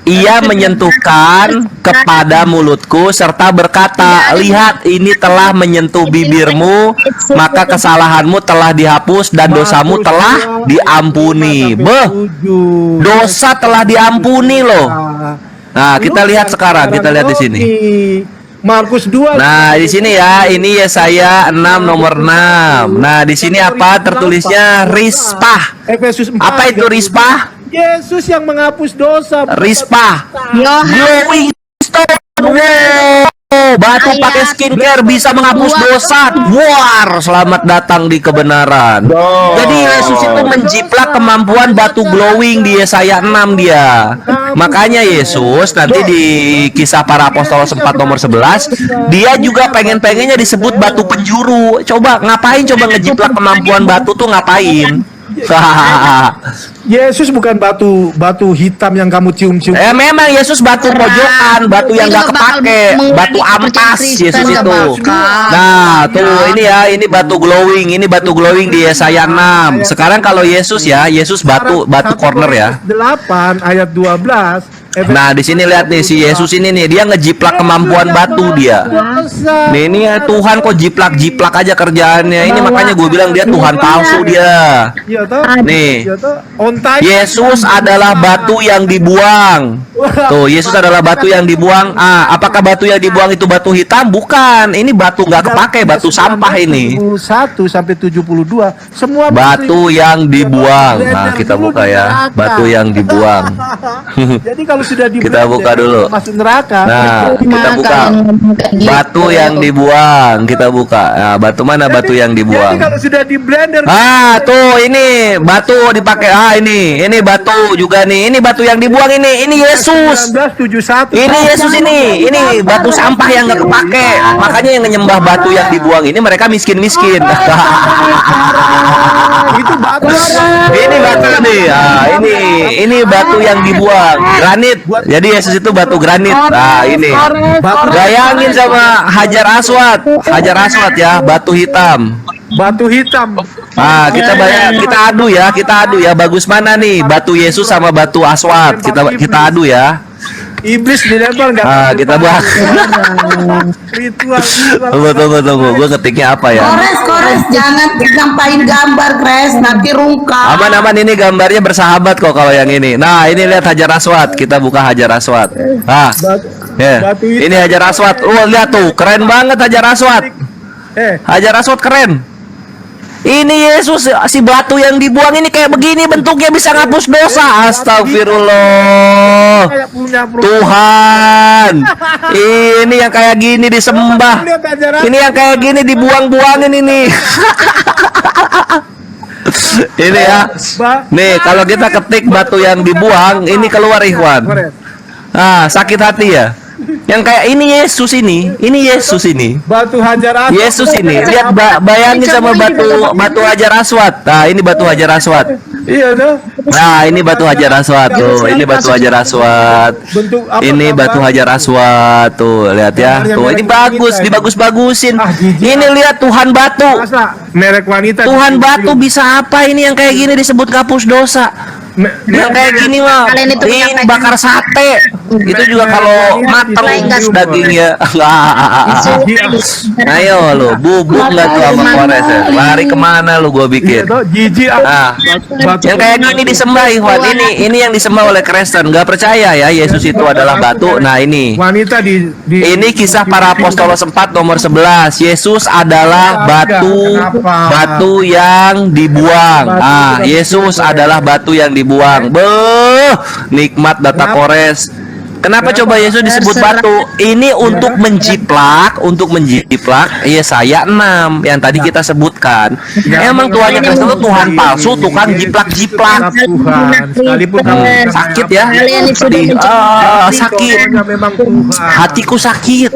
Ia menyentuhkan kepada mulutku serta berkata, lihat ini telah menyentuh bibirmu, maka kesalahanmu telah dihapus dan dosamu telah diampuni. Dosa telah diampuni loh. Nah, kita lihat sekarang, kita lihat di sini. Markus 2. Nah, di sini ya, ini Yesaya 6 nomor 6. Nah, di sini apa tertulisnya? Rispah. Efesus 4. Apa itu rispah? Yesus yang menghapus dosa. Rispah. Glowing stone. Wow. Batu pakai skincare bisa menghapus dosa. War, selamat datang di kebenaran. Jadi Yesus itu menjiplak kemampuan batu glowing di Yesaya 6 dia. Makanya Yesus nanti di Kisah Para Apostol 4 nomor 11, dia juga pengen-pengennya disebut batu penjuru. Coba ngapain coba ngejiplak kemampuan batu tuh ngapain? Yesus bukan batu hitam yang kamu cium-cium. Memang Yesus batu pojokan, batu yang gak kepake, batu ampas Yesus itu. Nah, tuh ini ya, ini batu glowing di Yesaya 6. Sekarang kalau Yesus ya, Yesus batu corner ya. 8 ayat 12. Nah, di sini lihat nih si Yesus ini nih, dia ngejiplak kemampuan batu dia. Nih, ini ya, Tuhan kok jiplak aja kerjaannya. Ini makanya gue bilang dia Tuhan palsu dia. Nih, Yesus adalah batu yang dibuang. Tuh, Yesus adalah batu yang dibuang. Apakah batu yang dibuang itu batu hitam? Bukan. Ini batu nggak kepake, batu sampah ini. 1 sampai 72 semua batu yang dibuang. Nah, kita buka ya, batu yang dibuang. Jadi kalau sudah kita buka dulu. Masuk neraka. Nah, kita buka batu yang dibuang. Kita buka. Nah, batu mana batu yang dibuang? Jadi kalau sudah di blender. Tuh ini batu dipakai. Ini batu juga nih. Ini batu yang dibuang ini. Ini Yesus. Yesus. 1971. Ini Yesus ini batu sampah yang nggak kepake. Makanya yang nyembah batu yang dibuang ini mereka miskin-miskin. Itu batu. Ini batu nih. Ah, ini batu yang dibuang, granit. Jadi Yesus itu batu granit. Nah, ini. Bayangin sama Hajar Aswad. Hajar Aswad ya, batu hitam. Batu hitam. Ah, kita adu ya. Bagus mana nih? Batu Yesus sama batu Aswad. Kita adu ya. Iblis dilempar nggak? Ah, kita bahas. Ritual. Tunggu. Gue ngetiknya apa ya? Kores, jangan sampaiin gambar, Kres, nanti rungkap. Aman, ini gambarnya bersahabat kok kalau yang ini. Nah, ini lihat Hajar Aswad. Kita buka Hajar Aswad. Nah, ya. Ini Hajar Aswad. Lihat tuh, keren banget Hajar Aswad. Hajar Aswad keren. Ini Yesus, si batu yang dibuang ini kayak begini bentuknya bisa ngapus dosa. Astagfirullah. Tuhan. Ini yang kayak gini disembah. Ini yang kayak gini dibuang-buangin ini. Ini ya. Nih, kalau kita ketik batu yang dibuang, ini keluar Ikhwan. Ah, sakit hati ya. Yang kayak ini Yesus ini. Batu Hajar Aswad. Yesus ini. Lihat bayangin sama batu Hajar Aswad. Nah, ini batu Hajar Aswad. Iya tuh. Nah, ini batu Hajar Aswad tuh. Ini batu Hajar Aswad. Ini batu Hajar Aswad tuh. Lihat ya. Tuh, ini bagus, dibagus-bagusin. Ini lihat Tuhan batu. Merek wanita. Tuhan batu bisa apa ini yang kayak gini disebut kapus dosa? Yang kayak gini mah ini bakar sate. Itu juga kalau mateng dagingnya. Ayo lu, bubuk nggak tuh sama Kores ya? Lari kemana lu gua bikin? Jijik. Yang kayak gini disembah Ikhwan. Ini yang disembah oleh Kristen. Gak percaya ya Yesus itu adalah batu. Nah, ini wanita ini kisah para apostol 4 nomor 11. Yesus adalah batu yang dibuang. Ah, Yesus adalah batu yang dibuang. Beuh, nikmat data Kores. Kenapa coba Yesus disebut batu? Ini untuk menjiplak Yesaya 6 yang tadi kita sebutkan. Emang Tuhannya Kristen itu Tuhan palsu, tukang jiplak-jiplak. Sekalipun Sakit ya. Sakit. Hatiku sakit.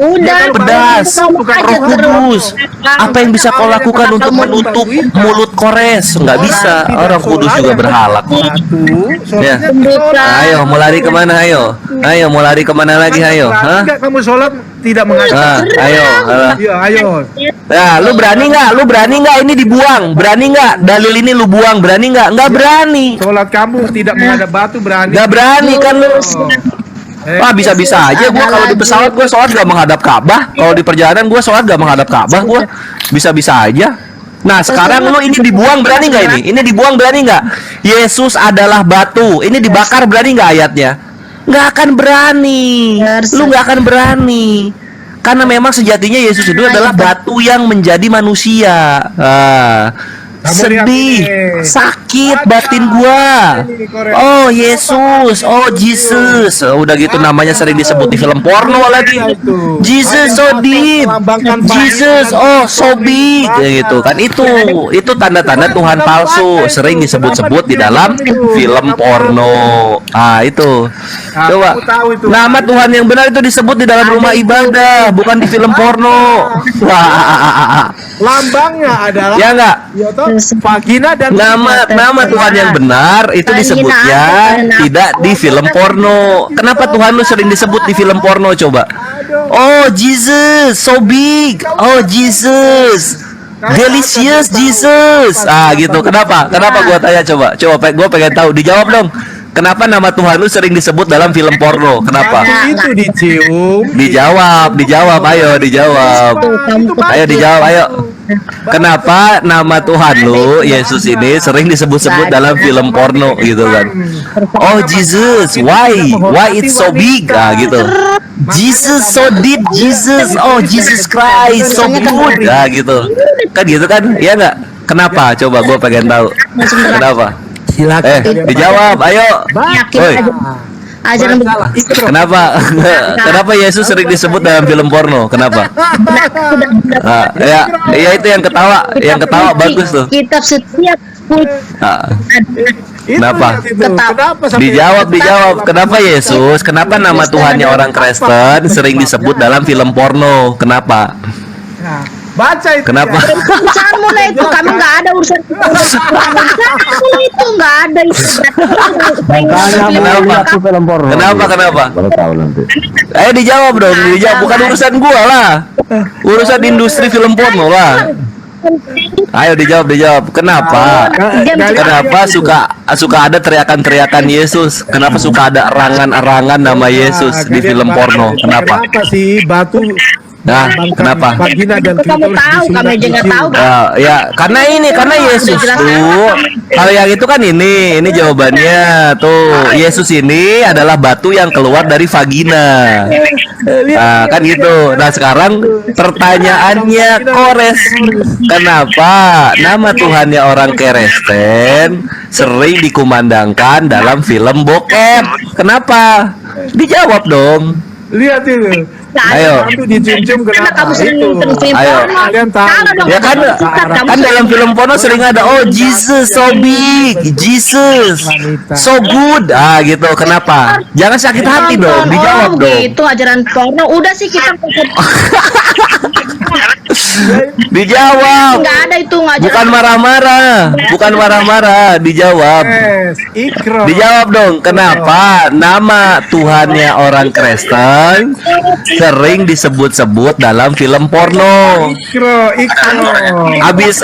Pedas. Roh Kudus. Apa yang bisa kau lakukan untuk menutup mulut Kores? Nggak bisa. Orang Kudus juga berhala. Ya. Ayo, mau lari kemana? Ayo, mau lari kemana lagi? Ayo, hah? Kamu sholat tidak mengajar. Ayo. Iya, ayo. Nah, lu berani nggak ini dibuang? Berani nggak? Dalil ini lu buang, berani nggak? Nggak berani. Sholat kamu tidak menghadap batu, berani. Nggak berani kan lu? Wah, bisa-bisa aja gua kalau di pesawat gua sholat gak menghadap Ka'bah. Kalau di perjalanan gua sholat gak menghadap Ka'bah. Gua bisa-bisa aja. Nah, sekarang lu ini dibuang berani nggak ini? Ini dibuang berani nggak? Yesus adalah batu. Ini dibakar berani nggak ayatnya? Nggak akan berani. Lu nggak akan berani. Karena memang sejatinya Yesus itu adalah batu yang menjadi manusia. Sedih, sakit batin gua. Oh Yesus, oh Jesus. Udah gitu namanya sering disebut di film porno lagi. Jesus so deep, Jesus oh so big, gitu kan. Itu tanda-tanda Tuhan palsu sering disebut-sebut di dalam film porno. Ah, itu. Coba nama Tuhan yang benar itu disebut di dalam rumah ibadah, bukan di film porno. Lambangnya adalah ya enggak? Vagina dan nama Tuhan yang benar itu disebutnya tidak di film porno. Kenapa Tuhan lu sering disebut di film porno coba? Oh Jesus, so big. Oh Jesus, delicious Jesus. Ah gitu. Kenapa gua tanya coba gua pengen tahu. Dijawab dong. Kenapa nama Tuhan lu sering disebut dalam film porno? Kenapa? Itu dicium. Dijawab. Ayo dijawab. Ayo. Kenapa nama Tuhan lu Yesus ini sering disebut-sebut dalam film porno gitu kan? Oh Jesus, why it's so big? Ah gitu. Jesus so deep, Jesus. Oh Jesus Christ so good. Ah gitu. Kan? Iya nggak? Kenapa? Coba gue pengen tahu. Kenapa? Silakan. Dijawab, ayo. Woi. Ajaran Kenapa? Kenapa Yesus sering disebut dalam film porno? Kenapa? Ya itu yang ketawa bagus tuh. kitab setiap Kenapa? Kenapa sampai Dijawab. Kenapa Yesus? Kenapa nama Tuhannya orang Kristen sering disebut dalam film porno? Kenapa? Nah, baca itu. Kenapa? Ya. Urusanmu lah itu, kami nggak ada urusan urusanmu itu nggak ada itu. Kenapa? Aku film porno. Kenapa? Baru tahu nanti. Ayo dijawab dong, bukan urusan gua lah. Urusan industri film porno lah. Ayo dijawab. Kenapa? Kenapa suka ada teriakan-teriakan Yesus? Kenapa suka ada erangan-erangan nama Yesus di film porno? Kenapa? Kenapa sih batu? Nah, kenapa? Vagina dan Kamu tahu, kami aja nggak tahu. Ya, karena Yesus tuh. Kalau yang itu kan ini jawabannya tuh. Yesus ini adalah batu yang keluar dari vagina. Nah, kan gitu. Nah, sekarang pertanyaannya Kores, kenapa nama Tuhannya orang Kristen sering dikumandangkan dalam film bokep? Kenapa? Dijawab dong. Lihat itu. Ayo. Batu dicium-cium Karena kenapa? kamu sering Itu. nonton film Ayo. porno. Kalian tahu. Salah dong, Ya kan, kamu suka, kamu kan sering- dalam film porno sering ada Jesus so big, Jesus so good, gitu. Kenapa? Jangan sakit hati dong, dijawab dong. Itu ajaran porno. Udah sih kita Dijawab. nggak ada itu ngajaran. Bukan marah-marah, dijawab. Yes, ikro. Dijawab dong, kenapa nama Tuhannya orang Kristen sering disebut-sebut dalam film porno? Ikro.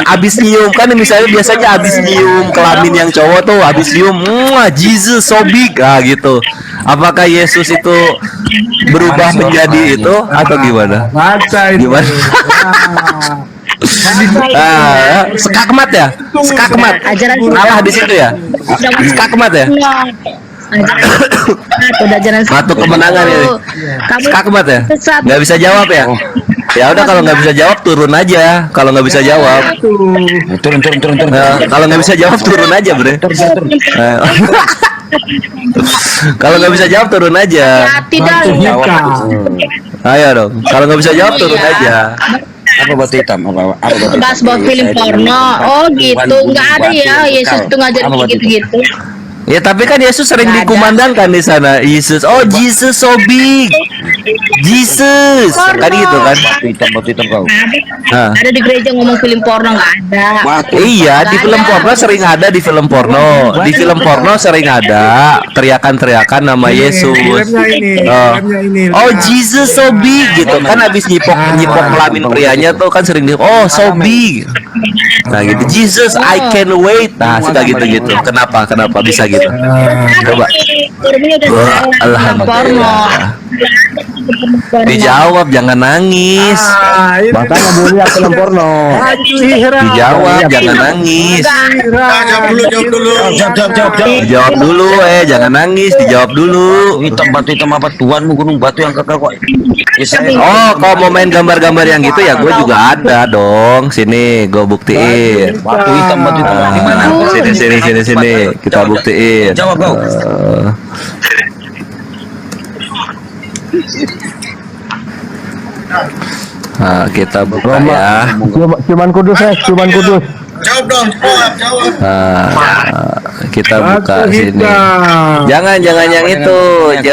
Abis nyium kan, misalnya biasanya abis nyium kelamin yang cowok tuh, abis nyium Jesus so big, gitu. Apakah Yesus itu berubah menjadi itu atau gimana? Baca itu. Gimana? Skakmat ya? Skakmat. Kalah di situ ya? Skakmat ya? Udah ajaran Satu kemenangan ini. Skakmat ya? Nggak bisa jawab ya? Ya udah, kalau nggak bisa jawab turun aja. Kalau nggak bisa jawab, Turun. kalau nggak bisa jawab turun aja, bre. Kalau nggak bisa jawab turun aja. tidak. Ayo dong. Kalau nggak bisa jawab turun aja. Apa batu hitam? Apa batu hitam? Bahas buat film porno. Oh gitu, nggak ada ya Yesus tuh ngajarin kayak gitu-gitu. Ya tapi kan Yesus sering dikumandangkan di sana. Jesus, oh Jesus so big, Jesus, kan gitu kan? Batu hitam kau. Nah. Ada di gereja ngomong film porno nggak ada. Iya, di film porno sering ada di film porno. Di film porno sering ada teriakan-teriakan nama Yesus. Oh Jesus so big gitu kan, habis nyipok kelamin prianya tuh kan sering oh so big. Nah gitu, Jesus I can wait. Nah suka gitu-gitu. Kenapa bisa gitu? Coba. Wah, alhamdulillah. Dijawab, jangan nangis. Bahkan nggak boleh lihat film porno. Dijawab, jangan nangis. Dijawab dulu, jangan nangis. Dijawab dulu. Batu hitam apa Tuhanmu, gunung batu yang kekal kok. Oh, kalau mau main gambar-gambar yang gitu ya, gue juga ada dong. Sini, gue buktiin. Batu hitam di mana? Sini, kita buktiin. Jawab kau. Nah, kita buka ya. Cuman kudus. Jawab dong, jawab. Nah, kita buka sini. Jangan yang itu. Di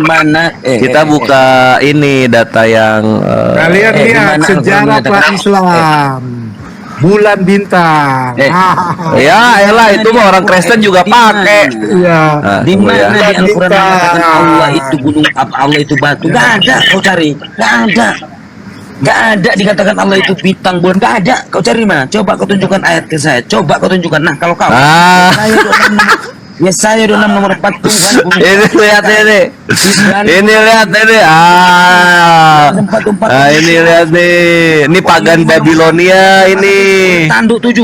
mana? Kita buka ini data yang Kalian lihat gimana sejarah Al-Qurannya Islam. Bulan bintang. ya elah, itu mah orang Kristen juga pakai. Iya. Nah, Di tunggu mana ya. di Al-Quran mengatakan Allah itu gunung, Allah itu batu? Gak ada, kau cari. Gak ada dikatakan Allah itu bintang, bulan. Gak ada, kau cari mana? Coba kau tunjukkan ayat ke saya. Coba kau tunjukkan. Nah, kalau kau saya 26 nomor 4 Tuhan. Ini lihat ini. Ini lihat ini. Ini lihat nih. Ini pagan Babilonia ini. Tanduk 7.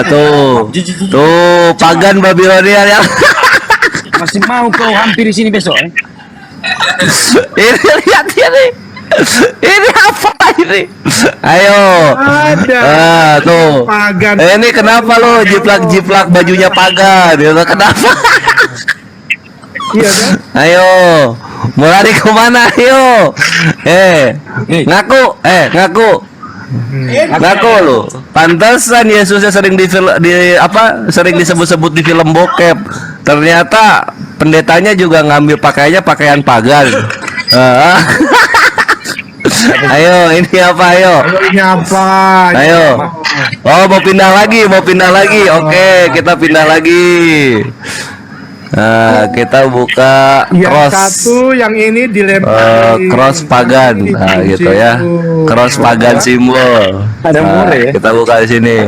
Tuh. Tuh, pagan Babilonia yang Masih mau kau hampir di sini besok? ini lihat ini. Ini apa ini? Ayo. Ada. Tuh. Pagan. Ini kenapa lo jiplak bajunya pagan? Gitu. Kenapa? Iya kan? Ayo. Mau lari kemana? Ayo. Ngaku. Ngaku lu. Pantesan Yesusnya sering sering disebut-sebut di film bokep. Ternyata pendetanya juga ngambil pakaiannya pakaian pagan. Ayo, ini apa? Ayo. Ini apa? Ayo. Oh, mau pindah lagi. Oke, kita pindah lagi. Nah, kita buka Yang cross. satu, yang ini dilempar. Cross pagan. Nah, gitu ya. Cross pagan simbol. Ada Nah, mure ya? kita buka di sini.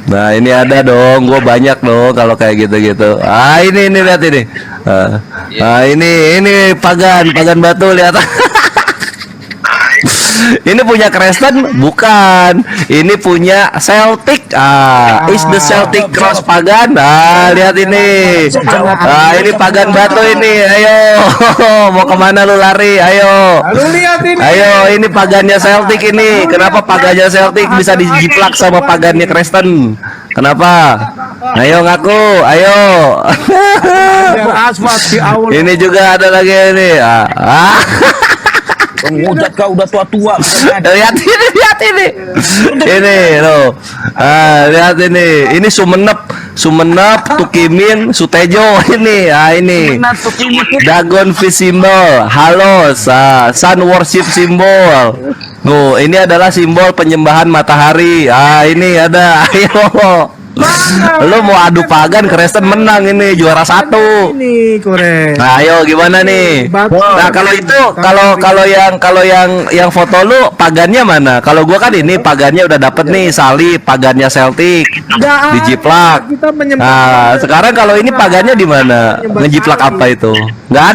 Nah, ini ada dong. Gue banyak dong kalau kayak gitu-gitu. Ini lihat ini. Ini pagan batu, lihat. Ini punya Kristen? Bukan. Ini punya Celtic. Is the Celtic cross pagan? Lihat ini. Ini pagan batu ini. Ayo. Mau kemana lu lari? Ayo. Lalu lihat ini. Ayo, ini pagannya Celtic ini. Kenapa pagannya Celtic bisa dijiplak sama pagannya Kristen? Kenapa? Ayo ngaku, ayo. Asfalt di awal. Ini juga ada lagi ini. Penghujat kau udah tua-tua. Lihat ini. Ini loh. Lihat ini. Ini Sumenep, Tukimin, Sutejo ini. Ini. Dagon fish symbol, Halos, sun worship symbol. Ini adalah simbol penyembahan matahari. Ini ada. Ayo. Lu mau adu pagan, Kristen menang ini, juara 1. Ini korek. Nah, ayo gimana nih? Nah, kalau itu kalau yang foto lu pagannya mana? Kalau gua kan ini pagannya udah dapet nih, salib pagannya Celtic. Dijiplak. Kita menyembah. Nah, sekarang kalau ini pagannya di mana? Ngejiplak apa itu? Nggak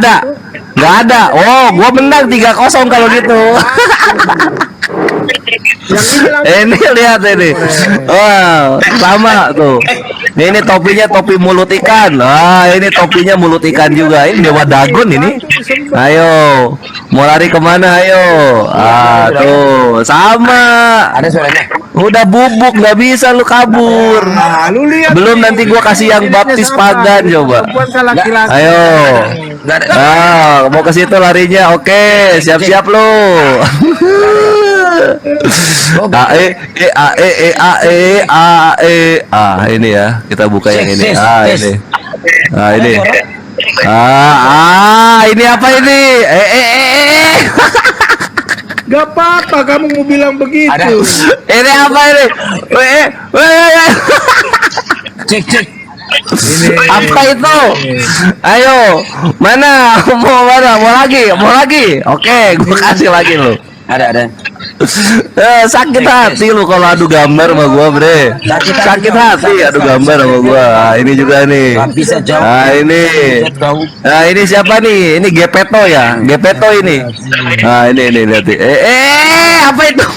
ada. Oh, gua menang 3-0 kalau gitu. Ini lihat ini. Wow, sama tuh. Ini topinya topi mulut ikan. Ini topinya mulut ikan juga. Ini dewa Dagon ini. Ayo, mau lari kemana? Ayo. Tuh sama. Ada suaranya. Udah bubuk, nggak bisa lu kabur. Lu lihat. Belum, nanti gua kasih yang baptis pagan coba. Ayo. Mau ke situ larinya. Oke, siap-siap lu. Ini ya, kita buka yang ini. Ini. Ini. Ini apa ini? Gak apa-apa kamu mau bilang begitu. Ini apa ini? Cek. Apa itu? Ayo, mana? Mau lagi? Oke, gua kasih lagi lu. Ada. Sakit hati lu kalau adu gambar sama gua, bre. Sakit hati adu gambar sama gua. Ini juga nih. Bisa jauh. Ini. Ini siapa nih? Ini Gepeto ya. Gepeto ini. Ini lihat. Apa itu?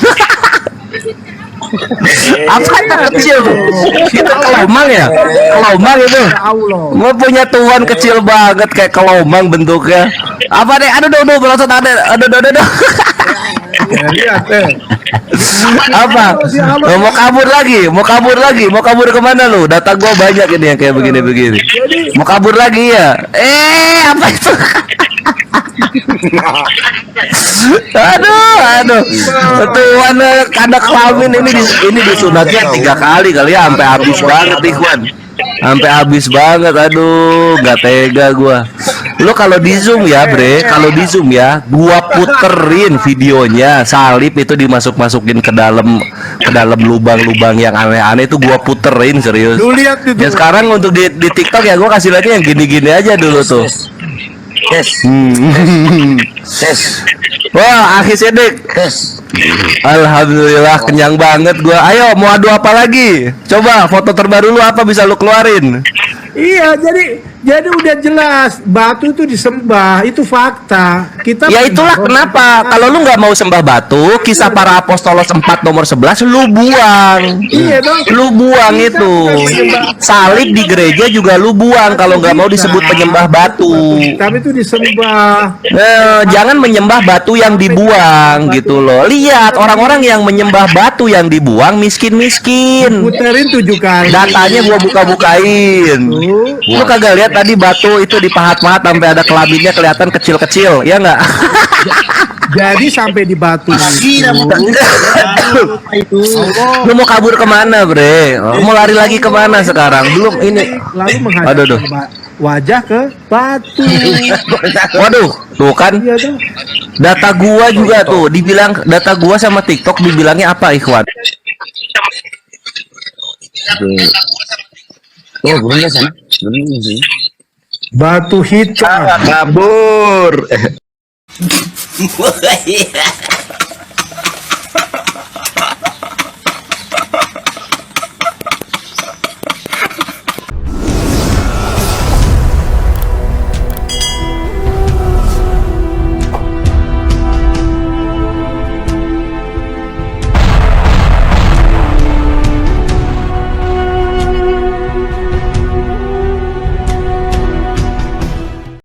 Apa yang kecil tuh? Itu kelomang ya? Kelomang itu. Gua punya tuan kecil banget kayak kelomang bentuknya. Apa deh? Aduh, berosot ada. Aduh. Apa? Mau kabur lagi kemana lu? Data gua banyak ini yang kayak begini. Mau kabur lagi ya? Apa itu? Aduh. Tuan kada kelamin ini disunatnya 3 kali kali ya, sampai habis banget Ikhwan. Sampai habis banget, aduh, nggak tega gua. Lu kalau di zoom ya, bre, gua puterin videonya, salib itu dimasukin ke dalam lubang-lubang yang aneh-aneh itu gua puterin serius. Lu lihat itu. Ya sekarang untuk di TikTok ya gua kasih lagi yang gini-gini aja dulu tuh. Tes. Wah, akhir Sedik. Alhamdulillah kenyang banget gua. Ayo, mau adu apa lagi? Coba foto terbaru lu apa bisa lu keluarin? Iya, jadi udah jelas batu itu disembah, itu fakta. Kita Ya itulah kenapa kalau lu nggak mau sembah batu, kisah para apostolos 4 nomor 11 lu buang. Iya dong. Lu buang itu. Salib di gereja juga lu buang kalau nggak mau disebut penyembah batu. Tapi itu disembah. Jangan menyembah batu yang dibuang gitu loh. Lihat orang-orang yang menyembah batu yang dibuang miskin-miskin. Puterin 7 kali. Datanya gua buka-bukain. Lu kagak lihat tadi batu itu dipahat-pahat sampai ada kelaminnya kelihatan kecil-kecil, ya nggak? Jadi sampai di batu itu, Lu mau kabur kemana, Bre? Oh, mau lari lagi kemana sekarang? Belum ini. lalu Aduh, aduh. menghadap wajah ke batu. Waduh, tuh kan. Iya tuh. Data gua juga tuh dibilang, data gua sama TikTok dibilangnya apa, Ikhwan? Oh, burungnya sana. Burungnya sini. Batu hitam. Kabur.